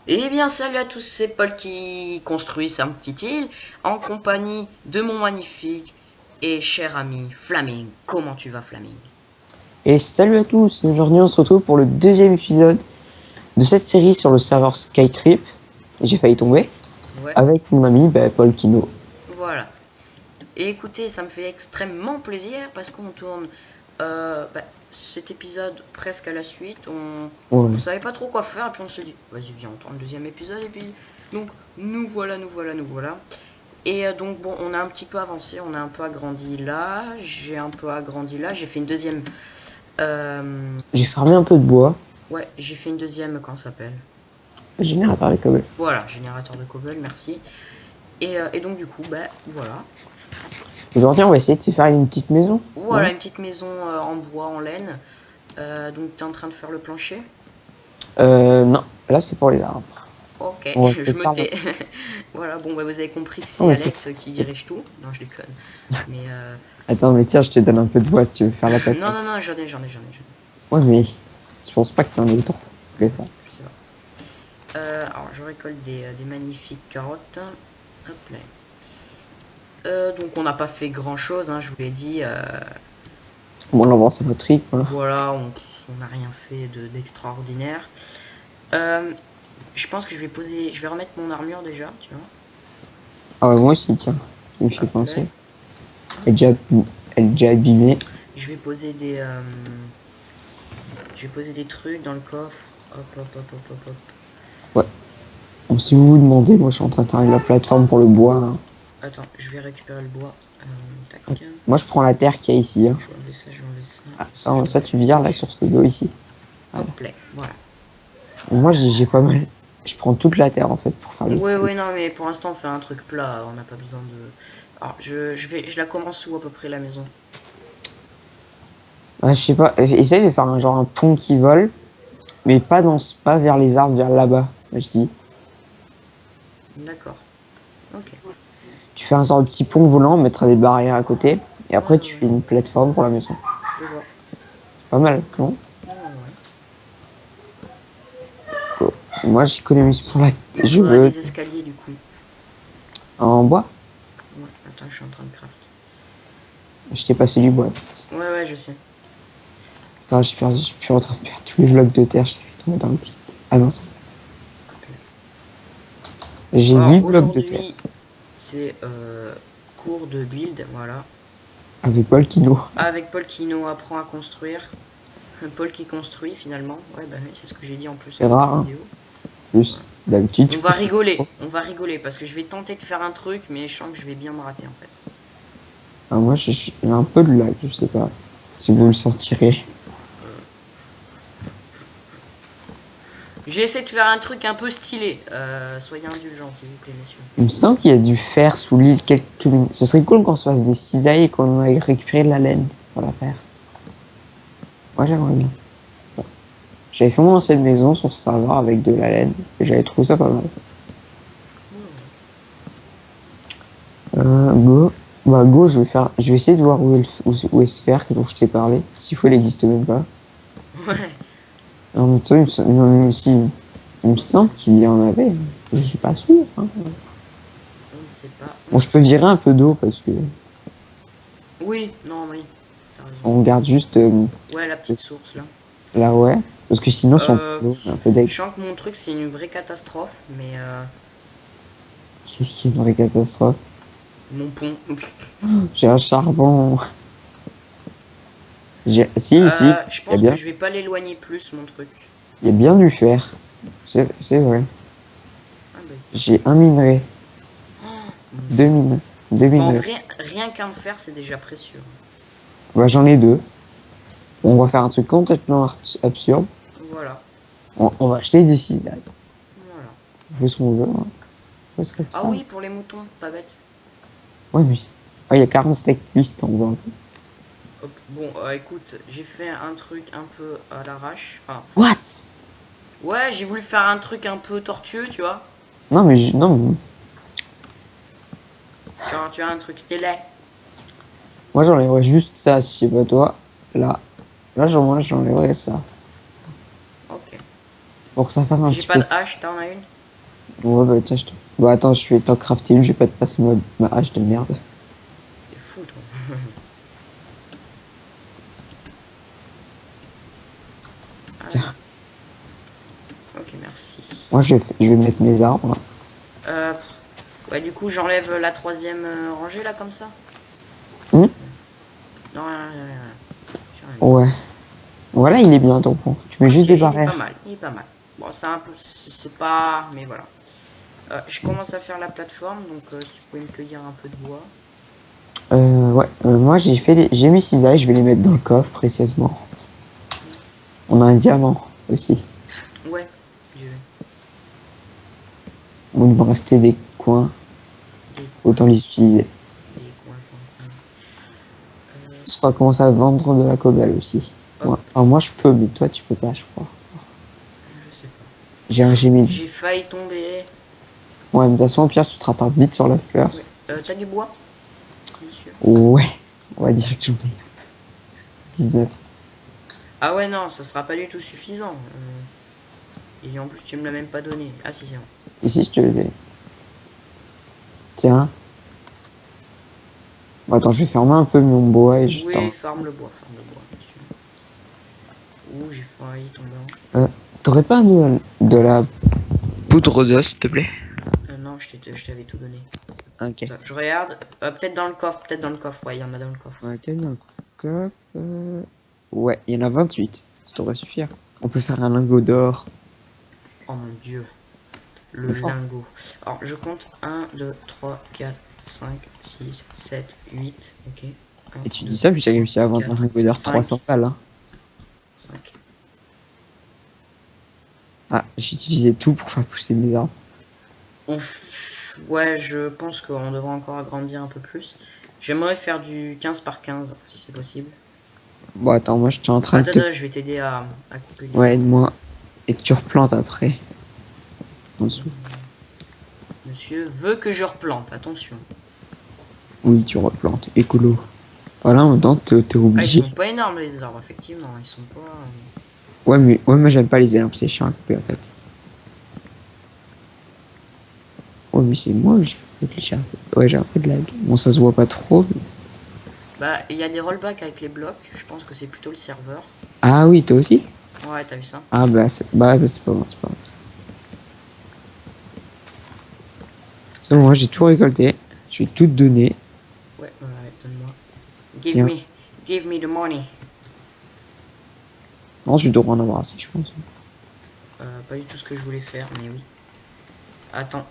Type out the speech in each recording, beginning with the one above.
Eh bien, salut à tous, c'est Paul qui construit sa petite île en compagnie de mon magnifique et cher ami Flaming. Comment tu vas, Flaming? Et salut à tous, aujourd'hui on se retrouve pour le deuxième épisode de cette série sur le serveur Skytrip. J'ai failli tomber Ouais, avec mon ami Paul Kino. voilà. Et écoutez, ça me fait extrêmement plaisir parce qu'on tourne cet épisode presque à la suite. On Ouais. savait pas trop quoi faire et puis on se dit, vas-y, viens, on tourne le deuxième épisode et puis donc nous voilà, nous voilà, nous voilà. Et donc bon, on a un petit peu avancé, on a un peu agrandi là, j'ai un peu agrandi là, j'ai fait une deuxième. J'ai farmé un peu de bois, Ouais, j'ai fait une deuxième, quand ça s'appelle. générateur de cobble. Voilà, générateur de cobble, merci. Et donc du coup, voilà. Aujourd'hui on va essayer de se faire une petite maison. Voilà, Ouais. une petite maison en bois, en laine. Donc t'es en train de faire le plancher. Non, là c'est pour les arbres. Ok, On va je peut-être me faire tais. Voilà, bon, vous avez compris que on c'est va Alex qui dirige tout. Non, je déconne. Mais Attends, mais tiens, je te donne un peu de bois si tu veux faire la non, plateforme. non, non, j'en ai. Ouais, mais je pense pas que t'en aies autant que ça. Je sais pas. Alors, je récolte des magnifiques carottes. Hop là. Donc on n'a pas fait grand chose, hein, je vous l'ai dit. Bon, on va voir ça votre truc, voilà. Voilà, on n'a rien fait d'extraordinaire. Je pense que je vais remettre mon armure déjà, tu vois. Ah ouais, moi aussi, tiens, tu me fais Hop là. penser. Elle est déjà abîmée. Je vais poser des trucs dans le coffre. Hop, hop, hop, hop, hop, hop. Ouais. Bon, si vous vous demandez, moi je suis en train de travailler la plateforme pour le bois, hein. Attends, je vais récupérer le bois. Tac. Moi je prends la terre qu'il y a ici, hein. Je vais enlever ça, je vais enlever ça. Ah, ça tu vires la source d'eau ici. Voilà. Hop là, voilà. Moi j'ai pas mal. Je prends toute la terre en fait pour faire le Ouais, style. ouais, non, mais pour l'instant, on fait un truc plat. On n'a pas besoin de. Alors, je la commence où à peu près la maison? Ouais, je sais pas. Essaye de faire un genre un pont qui vole, mais pas vers les arbres, vers là-bas. Je dis. D'accord. Ok. Tu fais un genre de petit pont volant, mettre des barrières à côté, et Ouais, après ouais, tu ouais. fais une plateforme pour la maison. Je vois. Pas mal, non? Ouais, ouais. Moi j'économise pour la. Il Je faudrait veux des escaliers du coup. en bois. Ouais, attends, je suis en train de craft. Je t'ai passé du bois. Ouais, ouais, je sais. Attends, je suis plus en train de perdre tous les blocs de terre. Je t'ai fait tomber dans le pit. Ah non, j'ai Alors 8 blocs de terre. aujourd'hui, c'est cours de build, voilà. Avec Paul Kino. Avec Paul Kino apprend à construire. Paul qui construit finalement. Ouais, bah oui, c'est ce que j'ai dit en plus C'est en début rare, de hein. vidéo. Plus, d'habitude, On tu va fais ça. rigoler, on va rigoler parce que je vais tenter de faire un truc, mais je sens que je vais bien me rater en fait. Ah, moi, j'ai un peu de lag, je sais pas si vous le sentirez. J'ai essayé de faire un truc un peu stylé. Soyez indulgents s'il vous plaît, messieurs. Il me semble qu'il y a du fer sous l'île quelques minutes. Ce serait cool qu'on se fasse des cisailles et qu'on aille récupérer de la laine pour la faire. Moi, j'aimerais bien. J'avais fait mon ancienne maison sur ce serveur avec de la laine et j'avais trouvé ça pas mal. Go. Bah, go, je vais essayer de voir où est ce fer dont je t'ai parlé. S'il faut, il existe même pas. Ouais, En même temps, il me semble qu'il y en avait. Je suis pas sûr, hein. on ne sait pas. Bon, je peux virer un peu d'eau parce que Oui, non, oui, t'as raison. on garde juste Ouais, la petite source là. là, ouais. Parce que sinon, si on Euh, prend l'eau, on est un peu je deg. sens que mon truc c'est une vraie catastrophe, mais Qu'est-ce qu'il y a dans les catastrophes? mon pont. J'ai un charbon. Si, Je il y a pense que bien, je vais pas l'éloigner plus mon truc. il y a bien du fer. C'est vrai. Ah bah, J'ai un minerai, deux mines, deux bah, en minerais. vrai, rien qu'un fer c'est déjà précieux. Bah, j'en ai deux. On va faire un truc complètement absurde. Voilà, On va acheter des cisailles. voilà. On fait ce qu'on veut, hein. On fait comme Ah ça. oui, pour les moutons, pas bête. Ouais, mais. Ah, il y a 40 steaks plus, t'en veux un peu. Hop, bon, écoute, j'ai fait un truc un peu à l'arrache. Enfin, What? ouais, j'ai voulu faire un truc un peu tortueux, tu vois. Non, mais. Non, mais Genre, tu as un truc stylé. moi, j'enlèverais juste ça, si c'est pas toi. Là. Moi, j'enlèverais ça. Ok. Pour que ça fasse un J'ai petit pas peu. de hache, t'en as une? Ouais, bah tiens, Bah attends, je vais t'en crafter une, je vais pas te passer ma hache de merde. T'es fou, toi. Allez. Tiens, Ok, merci. moi je vais mettre mes arbres là. Ouais, du coup, j'enlève la troisième rangée, là, comme ça. Hmm. Non, rien, rien, rien. J'ai rien mis. Ouais. Voilà, il est bien ton pont. Tu mets Ok, juste des il est pas barrières. mal, il est pas mal. Bon, c'est un peu... C'est pas... Mais voilà. Je commence à faire la plateforme, donc si tu pouvais me cueillir un peu de bois. Ouais, moi j'ai mis cisailles, je vais les mettre dans le coffre précieusement. On a un diamant aussi. Ouais, je vais. Bon, il va rester des coins, Des coins, autant les utiliser. des coins, coins, coins. Je crois commencer à vendre de la cobble aussi. Hop, Ouais. Alors moi je peux, mais toi tu peux pas, je crois. je sais pas. J'ai mis. J'ai failli tomber. Ouais, mais de toute façon, au pire, tu te rattrapes vite sur la fleur. Ouais. T'as du bois, monsieur? Ouais, on va dire que j'en ai 19. Ah ouais, non, ça sera pas du tout suffisant. Et en plus, tu me l'as même pas donné. Ah si, c'est bon. Ici, je te les ai. Tiens. Bon, attends, je vais fermer un peu mon bois et je Oui, t'en. farme le bois, monsieur. Ouh, j'ai failli tomber Euh, T'aurais pas de la poudre d'os, s'il te plaît? Non, je t'avais tout donné. Ok. Attends, je regarde. Peut-être dans le coffre, peut-être dans le coffre. Ouais, il y en a dans le coffre. Ok, donc, hop, ouais, il y en a 28. Ça devrait suffire. On peut faire un lingot d'or. Oh mon dieu, le C'est fort. lingot. Alors, je compte 1, 2, 3, 4, 5, 6, 7, 8. Ok. 1, Et tu dis 2, ça, puis j'ai 3, réussi à vendre un 4, lingot d'or 300 5, balles, hein. 5. Ah, j'ai utilisé tout pour faire pousser mes arbres. Ouais, je pense qu'on devrait encore agrandir un peu plus. J'aimerais faire du 15 par 15, si c'est possible. Bon, attends, moi, je suis en train de Attends, te. attends, je vais t'aider à couper les Ouais, arbres. aide-moi. Et que tu replantes après. En dessous. Monsieur veut que je replante, attention. Oui, tu replantes. Écolo. Voilà, en même temps, t'es Ah, ils obligé. sont pas énormes les arbres, effectivement. Ils sont pas. Ouais, moi, j'aime pas les herbes, c'est chiant à couper, en fait. Ouais, mais c'est moi, j'ai réfléchi un peu. Ouais, j'ai un peu de lag. Bon, ça se voit pas trop. Bah, il y a des rollbacks avec les blocs. Je pense que c'est plutôt le serveur. Ah oui, toi aussi? Ouais, t'as vu ça? Ah bah, c'est pas bon, c'est pas bon. C'est bon, moi, j'ai tout récolté. Je vais tout te donner. Ouais, donne-moi. Tiens. Give me the money. Non, je devrais en avoir assez, je pense. Pas du tout ce que je voulais faire, mais oui. Attends.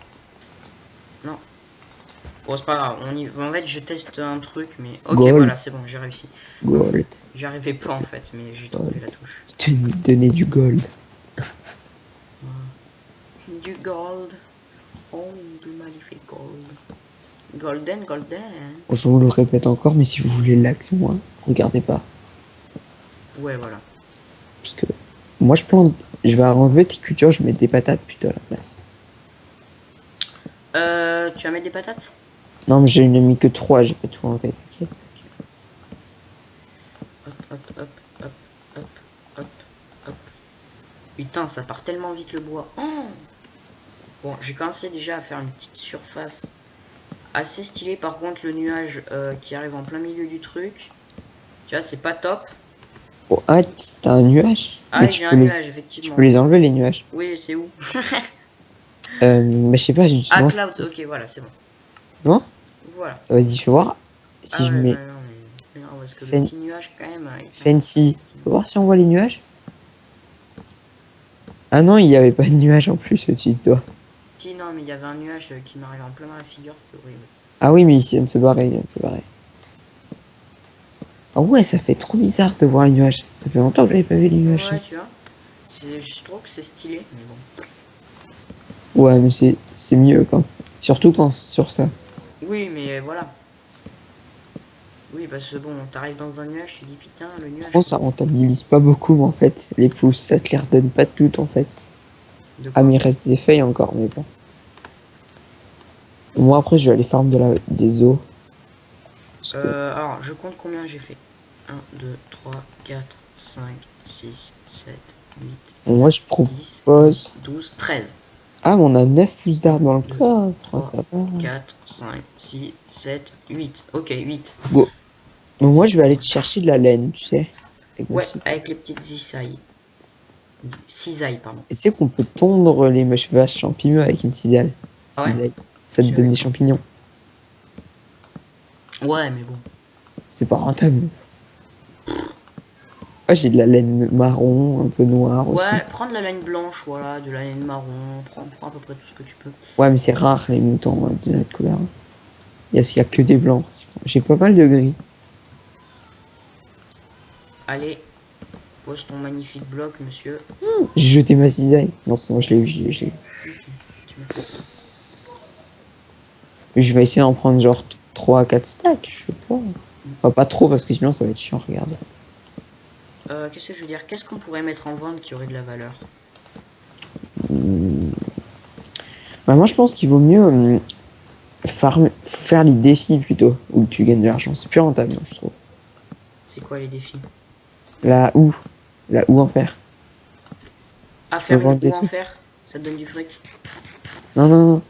Non. Bon, c'est pas grave. En fait, je teste un truc, mais. Ok, Gold, voilà, c'est bon, j'ai réussi. gold, J'arrivais pas en fait, mais j'ai gold. trouvé la touche. Je vais te donner du gold. Du gold. Oh, du magnifique gold. Golden, golden. Bon, je vous le répète encore, mais si vous voulez le lag, c'est moi. Regardez pas. Ouais, voilà. Parce que moi, je plante. Je vais enlever tes cultures, je mets des patates plutôt à la place. Tu vas mettre des patates? Non, mais j'ai mis que 3, j'ai pas tout enlevé, t'inquiète. Hop, hop, hop, hop, hop, hop, hop. Putain, ça part tellement vite le bois. Oh, bon, j'ai commencé déjà à faire une petite surface assez stylée. Par contre, le nuage qui arrive en plein milieu du truc, tu vois, c'est pas top. Oh, ah, t'as un nuage? Ah, j'ai un nuage, Tu effectivement. peux les enlever, les nuages. Oui, c'est où? Mais je sais pas, Ah, justement. Clouds, ok, voilà, c'est bon. Non? Voilà. Vas-y, fais voir. Ah Si je ouais, mets ouais, non, mais non, parce que le Fen- petit nuage, quand même, est un Fancy, petit faut voir si on voit les nuages. Ah non, il y avait pas de nuage en plus au-dessus de toi. Si, non, mais il y avait un nuage qui m'arrivait en plein dans la figure, c'était horrible. Ah oui, mais il vient de se barrer, il vient de se barrer. Ah ouais, ça fait trop bizarre de voir les nuages. Ça fait longtemps que j'avais pas vu les nuages. Ouais, tu vois. Je trouve que c'est stylé, mais bon. Ouais, mais c'est mieux quand. Surtout quand sur ça. Oui, mais voilà. Oui, parce que bon, t'arrives dans un nuage, tu dis putain, le Par nuage contre, quoi. ça rentabilise pas beaucoup, mais en fait, les pousses, ça te les redonne pas toutes en fait. De Ah, quoi? mais il reste des feuilles encore, mais bon. Moi, après, je vais aller farm des os. Parce que Alors, je compte combien j'ai fait. 1, 2, 3, 4, 5, 6, 7, 8, moi, 9, je 10, 11, propose. 12, 13. Ah, mais on a 9 pousses d'arbre dans le Deux, coffre. trois, Ça va. 4, 5, 6, 7, 8. Ok, 8. Bon. Donc moi, C'est je vais aller cool. te chercher de la laine, tu sais. Avec ma Ouais, scie. avec les petites cisailles. Cisailles, pardon. Et tu sais qu'on peut tondre les mèches vaches champignons avec une cisaille. Ah ouais? Cisaille. Ça te Je savais donne des pas. champignons. Ouais, mais bon. C'est pas rentable. Ah, j'ai de la laine marron, un peu noire aussi. Ouais, prends de la laine blanche, voilà, de la laine marron. Prends à peu près tout ce que tu peux. Ouais, mais c'est rare les moutons de notre couleur. Il y a que des blancs. J'ai pas mal de gris. Allez, pose ton magnifique bloc, monsieur. J'ai jeté ma cisaille. Non, c'est moi, je l'ai eu, je l'ai eu. Ok, tu me fais peur. Je vais essayer d'en prendre genre 3 à 4 stacks, je sais pas. Enfin, pas trop parce que sinon ça va être chiant, regarde. Qu'est-ce que je veux dire? Qu'est-ce qu'on pourrait mettre en vente qui aurait de la valeur? Bah, moi je pense qu'il vaut mieux faire les défis plutôt, où tu gagnes de l'argent. C'est plus rentable, je trouve. C'est quoi les défis? La houe. La houe en fer. Ah, Tu peux faire une vendre des houe en trucs. fer? Ça te donne du fric? Non, non, non.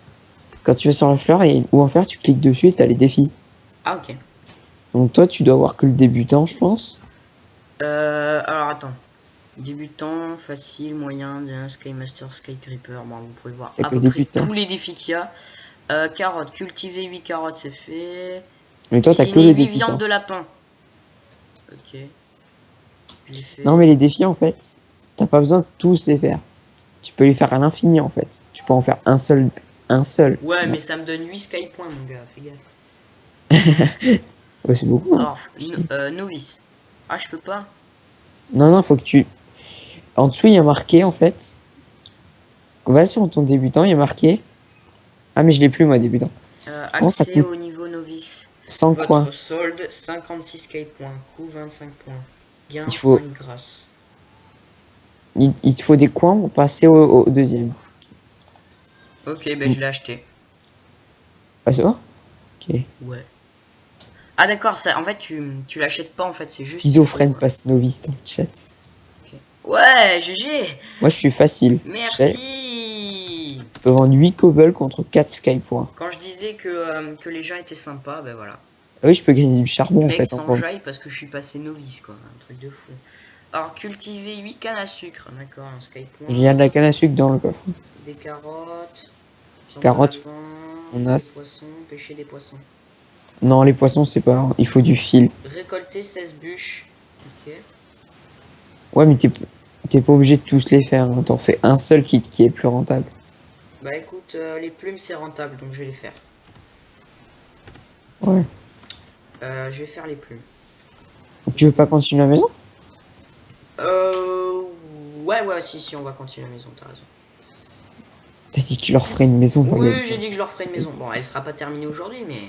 Quand tu vas sur la fleur, il y a une houe en fer, tu cliques dessus et t'as les défis. Ah, ok. Donc toi, tu dois avoir que le débutant, je pense. Alors attends. Débutant, facile, moyen, Sky Master, Sky Creeper. Bon, vous pouvez voir Il y a à que le peu près débutant. tous les défis qu'il y a. Carottes, cultiver 8 carottes, c'est fait. Mais toi, t'as que Cuisiner le 8 viandes débutant. de lapin. Ok. Je l'ai fait. Non, mais les défis, en fait, t'as pas besoin de tous les faire. Tu peux les faire à l'infini, en fait. Tu peux en faire un seul. Un seul. Ouais, Non. mais ça me donne 8 Sky points, mon gars. Fais gaffe. Ouais, c'est beaucoup, hein. Alors, novice. Ah, je peux pas. Non, non, faut que tu. En dessous, il y a marqué, en fait. Va sur ton débutant, il y a marqué. Ah, mais je l'ai plus, moi, débutant. Je pense que ça Accès coûte au niveau novice. 100 Votre coins. solde, 56 Sky points. Coût, 25 points. Gain, Il faut. 5 grâces. Il te faut des coins pour passer au deuxième. Ok, ben je l'ai acheté. Ah, c'est bon. Ok. Ouais. Ah d'accord, ça, en fait tu l'achètes pas en fait, c'est juste il faut. Schizophrène passe novice dans le chat. Ok. Ouais, GG. Moi, je suis facile. Tu sais, Merci. je peux vendre 8 cobbles contre 4 sky points. Quand je disais que les gens étaient sympas, ben voilà. Ah oui, je peux gagner du charbon, en Mec fait, en vente. s'enjaille parce que je suis passé novice quoi, un truc de fou. Alors cultiver 8 cannes à sucre, d'accord, un sky point. Il y a de la canne à sucre dans le coffre. Des carottes. viande de Carottes, lapin, on a. des poissons, pêcher des poissons. Non, les poissons, c'est pas. Il faut du fil. Récolter 16 bûches. Ok. Ouais, mais t'es pas obligé de tous les faire. Hein. T'en fais un seul qui est plus rentable. Bah écoute, les plumes c'est rentable donc je vais les faire. Ouais. Je vais faire les plumes. Tu veux pas continuer la maison? Ouais, si, on va continuer la maison, t'as raison. T'as dit que tu leur ferais une maison. Pas Oui, gagner. j'ai dit que je leur ferai une maison. Bon, elle sera pas terminée aujourd'hui, mais.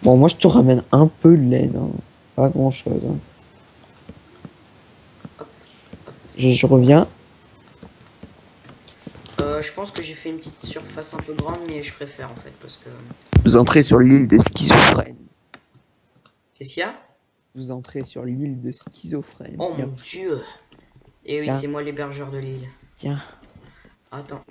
Bon, moi, je te ramène un peu de laine. Hein. Pas grand chose. Hein. Je reviens. Je pense que j'ai fait une petite surface un peu grande, mais je préfère en fait, parce que. Vous entrez sur l'île de Schizophrène. Qu'est-ce qu'il y a? Vous entrez sur l'île de Schizophrène. Oh mon Yep. dieu! Et oui, Tiens. c'est moi l'hébergeur de l'île. Tiens. Attends.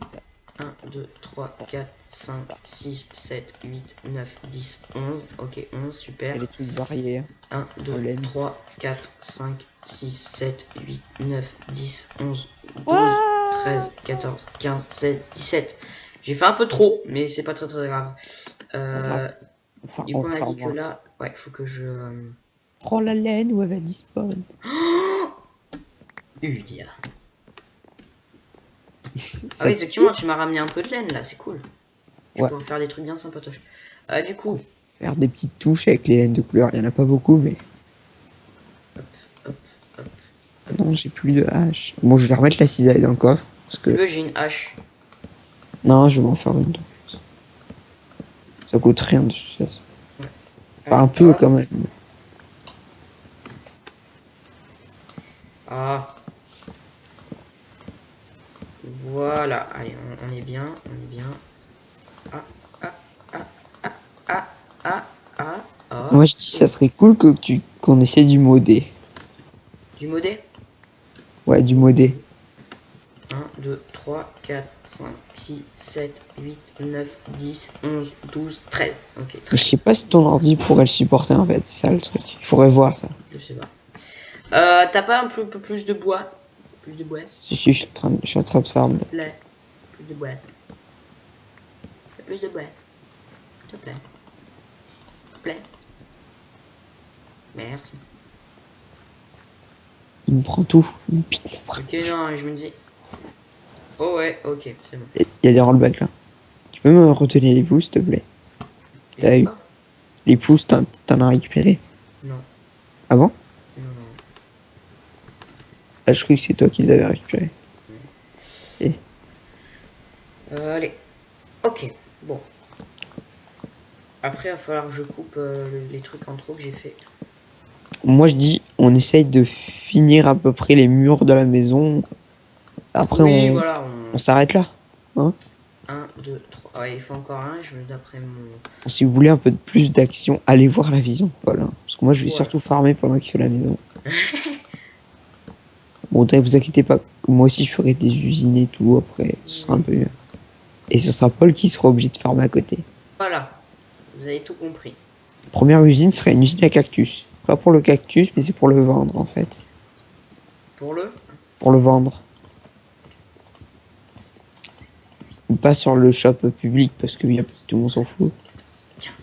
1, 2, 3, 4, 5, 6, 7, 8, 9, 10, 11. Ok, 11, Il y super. a des trucs variés. 1, 2, laine. 3, 4, 5, 6, 7, 8, 9, 10, 11, 12, Ouah 13, 14, 15, 16, 17. J'ai fait un peu trop, mais c'est pas très grave. Enfin, Du coup, on a dit que moi. là, ouais, faut que je. Prends la laine ou elle va disparaître. Udia. Ah oui, effectivement, tu m'as ramené un peu de laine là, c'est cool. Je Ouais. peux en faire des trucs bien sympatoches. Du coup, Faire des petites touches avec les laines de couleur. Il y en a pas beaucoup, mais. hop. Non, j'ai plus de hache. Bon, je vais remettre la cisaille dans le coffre. Parce Tu que. veux, j'ai une hache. Non, je vais m'en faire une. Ça coûte rien de toute façon. Enfin, un peu quand même. Ah. Voilà. Allez, on est bien, Ah. Moi, je dis ça serait cool qu'on essaie du modé. Du modé. Ouais, du modé. 1, 2, 3, 4, 5, 6, 7, 8, 9, 10, 11, 12, 13. Ok, Je 13. sais pas si ton ordi pourrait le supporter en fait, c'est ça le truc. Il faudrait voir ça. Je sais pas. T'as pas un peu plus de bois? Plus de bois? Si, je suis en train de faire. Plaît. Plus de bois. Plus de bois. S'il te plaît. S'il te plaît. Merci. Il me prend tout. Il me pique. Ok, non, je me dis. Oh ouais, ok, c'est bon. Il y a des rollbacks là. Tu peux me retenir les pouces, s'il te plaît? T'as eu? Ah, Les pouces, t'en as récupéré? non, Ah bon? non, non. Ah, je croyais que c'est toi qui les avais récupérés. Allez. Ok, bon. Après, il va falloir que je coupe les trucs en trop que j'ai fait. Moi je dis, on essaye de finir à peu près les murs de la maison. Après, Oui, voilà, on s'arrête là. 1, 2, 3. Ah, il faut encore un, je me d'après mon... Si vous voulez un peu de plus d'action, allez voir la vision. Voilà. Parce que moi, je vais Voilà. surtout farmer pendant qu'il fait la maison. Bon, ne vous inquiétez pas. Moi aussi, je ferai des usines et tout. Après, ce sera un peu mieux. Et ce sera Paul qui sera obligé de farmer à côté. Voilà, vous avez tout compris. Première usine serait une usine à cactus. Pas pour le cactus, mais c'est pour le vendre en fait. Pour le... Pour le vendre. Pas sur le shop public parce que tout le monde s'en fout. 15.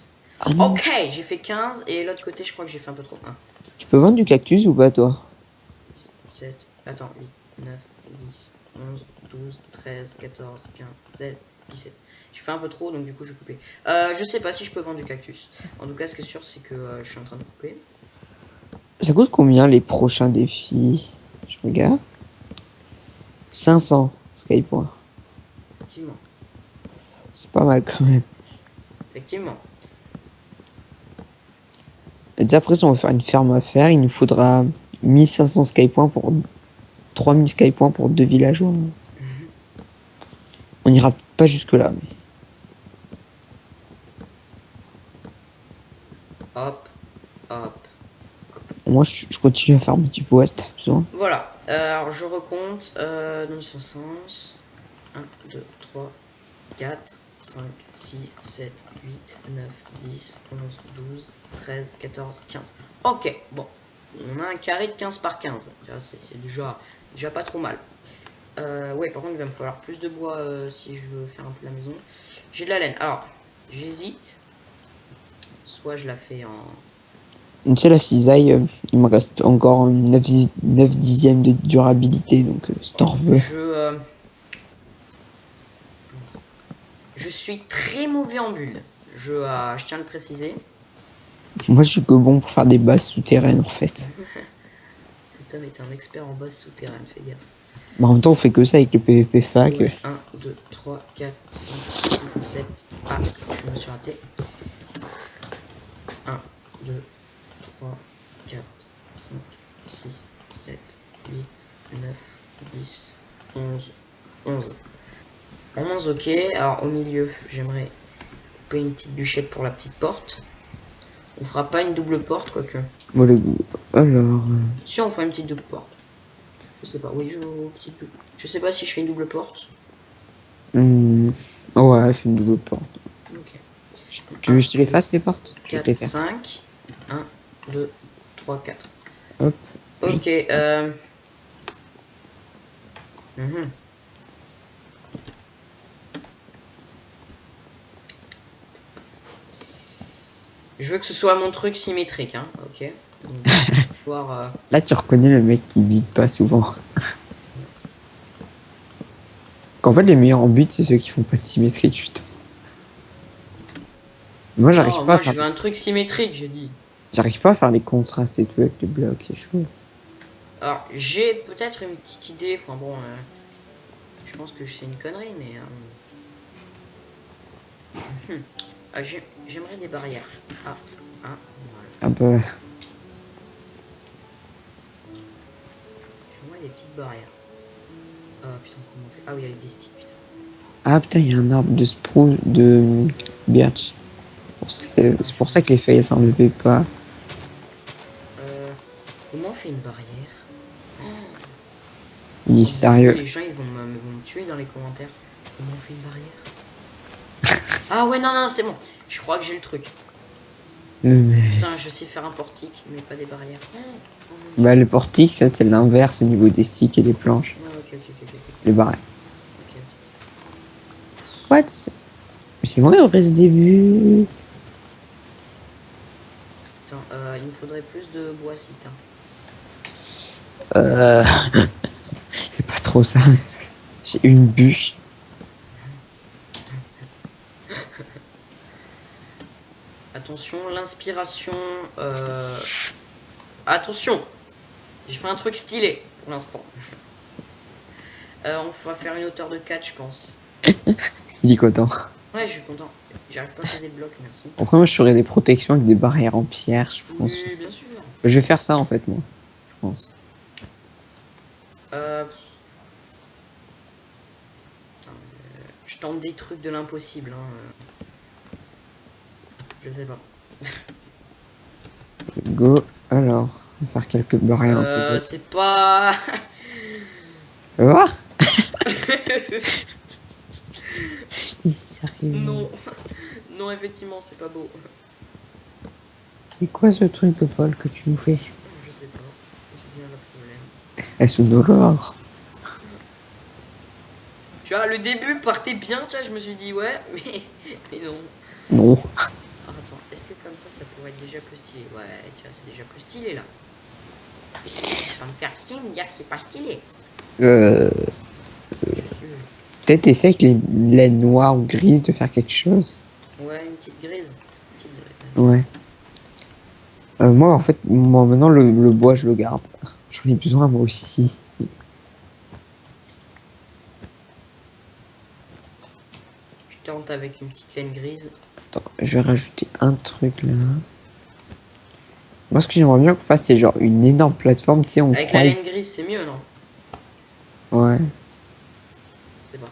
Ah non. Ok, j'ai fait 15 et l'autre côté, je crois que j'ai fait un peu trop. 1, Tu peux vendre du cactus ou pas toi? 7, attends, 8, 9, 10, 11, 12, 13, 14, 15, 16, 17. J'ai fait un peu trop, donc du coup, je vais couper. Je sais pas si je peux vendre du cactus. En tout cas, ce qui est sûr, c'est que je suis en train de couper. Ça coûte combien les prochains défis? Je regarde. 500 Skypoint. Effectivement. C'est pas mal quand même. Effectivement. Et après, si on veut faire une ferme à faire, il nous faudra 1500 Skypoints pour 3000 Skypoints pour 2 villageois. On ira pas jusque là. Mais... Hop, hop. Moi, je continue à faire mon petit poids, si t'as besoin. Voilà. Alors, je recompte dans ce sens. 1, 2, 3, 4, 5, 6, 7, 8, 9, 10, 11, 12, 13, 14, 15. Ok, bon. On a un carré de 15 par 15. C'est déjà pas trop mal. Ouais, par contre, il va me falloir plus de bois si je veux faire un peu la maison. J'ai de la laine. Alors, j'hésite. Soit je la fais en... Tu sais, la cisaille, il me reste encore 9 dixièmes de durabilité, donc si t'en veux. Je suis très mauvais en bulle. Je tiens à le préciser. Moi, je suis que bon pour faire des bases souterraines, en fait. Cet homme est un expert en base souterraine, fais gaffe. Mais en même temps, on fait que ça avec le PVP fac. Ouais, 1, 2, 3, 4, 5, 6, 7. Ah, je me suis raté. 1, 2, 3, 4, 5, 6, 7, 8, 9, 10, 11, 11. 11, ok. Alors, au milieu, j'aimerais couper une petite bûchette pour la petite porte. On fera pas une double porte, quoique. Bon, alors... Si, on fera une petite double porte. Je sais pas, oui, je sais pas si je fais une double porte. Oh ouais, je fais une double porte. Ok. Tu veux que je te les fasse, les portes? 4, 5. 1, 2, 3, 4. Hop. Ok, Je veux que ce soit mon truc symétrique, hein, ok. Donc, pouvoir, Là, tu reconnais le mec qui bite pas souvent. Qu'en fait, les meilleurs en but, c'est ceux qui font pas de symétrie, justement. Moi, j'arrive non, pas moi à je faire... veux un truc symétrique, j'ai dit. J'arrive pas à faire les contrastes et tout avec les blocs, c'est chaud. Alors, j'ai peut-être une petite idée, enfin bon, je pense que c'est une connerie, mais... Ah, j'aimerais des barrières. Ah, voilà. Un peu... J'aimerais des petites barrières. Ah putain, comment on fait? Ah oui, avec des sticks, putain. Ah putain, il y a un arbre de spruce, de birch. C'est pour ça que les feuilles s'enlevaient pas. Comment on fait une barrière? Il dit sérieux. Les gens ils vont me tuer dans les commentaires. Comment on fait une barrière? Ah ouais, non, non, c'est bon. Je crois que j'ai le truc. Mais- Putain, je sais faire un portique, mais pas des barrières. Bah, le portique, ça, c'est l'inverse au niveau des sticks et des planches. Ah, ok. Les barrières. Ok. What? Mais c'est moi, il reste des début. Putain, il me faudrait plus de bois si t'as. C'est pas trop ça. J'ai une bûche. Attention, l'inspiration. Attention, j'ai fait un truc stylé pour l'instant. On va faire une hauteur de 4, je pense. Il est content. Ouais, je suis content. J'arrive pas à poser le bloc, merci. Après, moi, je ferais des protections avec des barrières en pierre, je pense. Oui, bien sûr. Je vais faire ça, en fait, moi. Je pense. Putain, je tente des trucs de l'impossible. Hein. Je sais pas. Go. Alors, on va faire quelques barrières un peu. C'est pas. Quoi? Sérieux? Non. Non, effectivement, c'est pas beau. C'est quoi ce truc de Paul que tu nous fais? Je sais pas. C'est bien le problème. Elles sont dolores. Tu vois, le début partait bien, tu vois, je me suis dit ouais, mais non. Non. Ah, attends, est-ce que comme ça pourrait être déjà plus stylé? Ouais, tu vois, c'est déjà plus stylé là. Ça va me faire chier me dire que c'est pas stylé. Peut-être essayer avec les laines noires ou grises de faire quelque chose. Ouais, une petite grise. Une petite grise. Ouais. Moi, en fait, moi, maintenant, le bois, je le garde. J'en ai besoin, moi aussi. Je tente avec une petite laine grise. Attends, je vais rajouter un truc là. Moi, ce que j'aimerais bien qu'on fasse, c'est genre une énorme plateforme, tu sais, on Avec la laine grise, c'est mieux, non? Ouais. C'est pas.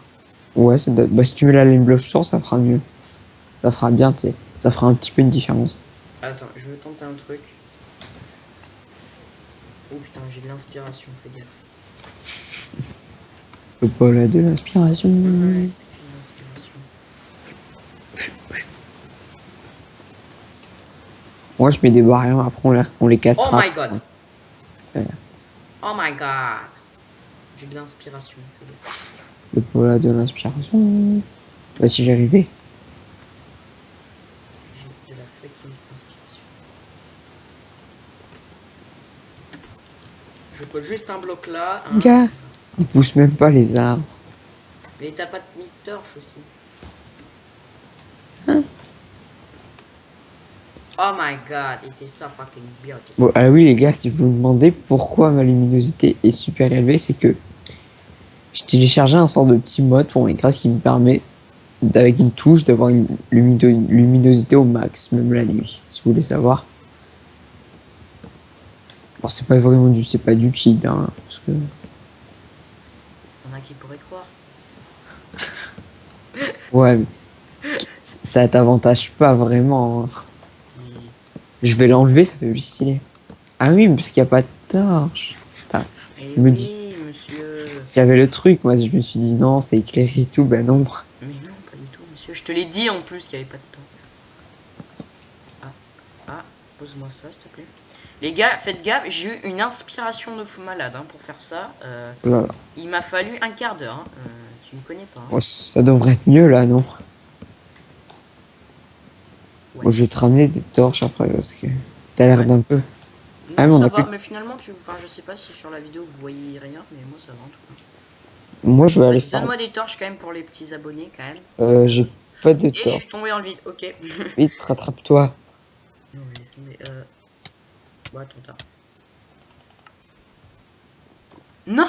Ouais, bah, si tu mets la laine blanche sur, ça fera mieux. Ça fera bien, tu sais. Ça fera un petit peu une différence. Attends, je veux tenter un truc. Oh putain, j'ai de l'inspiration, fais gaffe. Le Paul a de l'inspiration. Ouais, j'ai de l'inspiration. Moi, je mets des barrières, après, on les cassera. Oh my god! Ouais. Oh my god! J'ai de l'inspiration, fais gaffe. Le Paul a de l'inspiration. Bah, si j'arrivais. J'ai de la fucking inspiration. Je pose juste un bloc là. Hein. Gars, ils poussent même pas les arbres. Mais t'as pas mis de torche aussi. Hein? Oh my god, it is so fucking beautiful. Bon, ah oui, les gars, si vous vous demandez pourquoi ma luminosité est super élevée, c'est que j'ai téléchargé un sort de petit mode pour Minecraft qui me permet, avec une touche, d'avoir une luminosité au max, même la nuit, si vous voulez savoir. Bon, c'est pas vraiment c'est pas du cheat, hein, parce que... Y'en a qui pourraient croire. Ouais, mais ça t'avantage pas vraiment, hein. Je vais l'enlever, ça fait plus stylé. Ah oui, mais parce qu'il n'y a pas de torche. Eh Je me oui, dis- monsieur. J'avais le truc, moi, je me suis dit non, c'est éclairé et tout, ben non. Mais non, pas du tout, monsieur. Je te l'ai dit en plus qu'il n'y avait pas de temps. Ah, pose-moi ça, s'il te plaît. Les gars, faites gaffe, j'ai eu une inspiration de fou malade hein, pour faire ça. Voilà. Il m'a fallu un quart d'heure. Hein. Tu me connais pas. Hein. Ouais, ça devrait être mieux là, non? Ouais. Bon, je vais te ramener des torches après parce que t'as l'air d'un peu. Non, Ah, mais on ça a va, plus- mais finalement, enfin, je sais pas si sur la vidéo vous voyez rien, mais moi ça va en tout cas. Moi, je vais aller Vas-y, faire. donne-moi des torches quand même pour les petits abonnés quand même. J'ai pas de Et je torches. suis tombé dans le vide, ok. Vite, rattrape-toi. Non, mais laisse tomber. Bon, attends, attends. Non!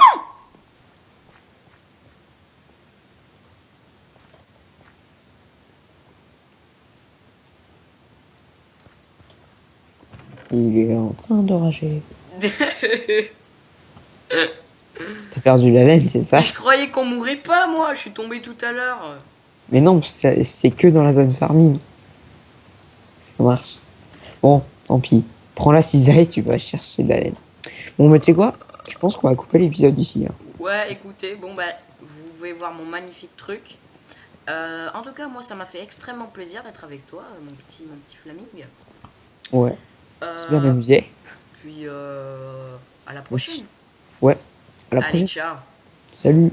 Il est en train de rager. T'as perdu la laine, c'est ça? Mais je croyais qu'on mourrait pas, moi. Je suis tombé tout à l'heure. Mais non, c'est que dans la zone farming. Ça marche. Bon, tant pis. Prends la cisaille, tu vas chercher de la laine. Bon, mais tu sais quoi? Je pense qu'on va couper l'épisode ici. Hein. Ouais, écoutez, bon bah, vous pouvez voir mon magnifique truc. En tout cas, moi, ça m'a fait extrêmement plaisir d'être avec toi, mon petit Flaming. Ouais, c'est bien Euh, amusé. puis à la Merci. prochaine. Ouais, à la Allez, prochaine. ciao. Salut.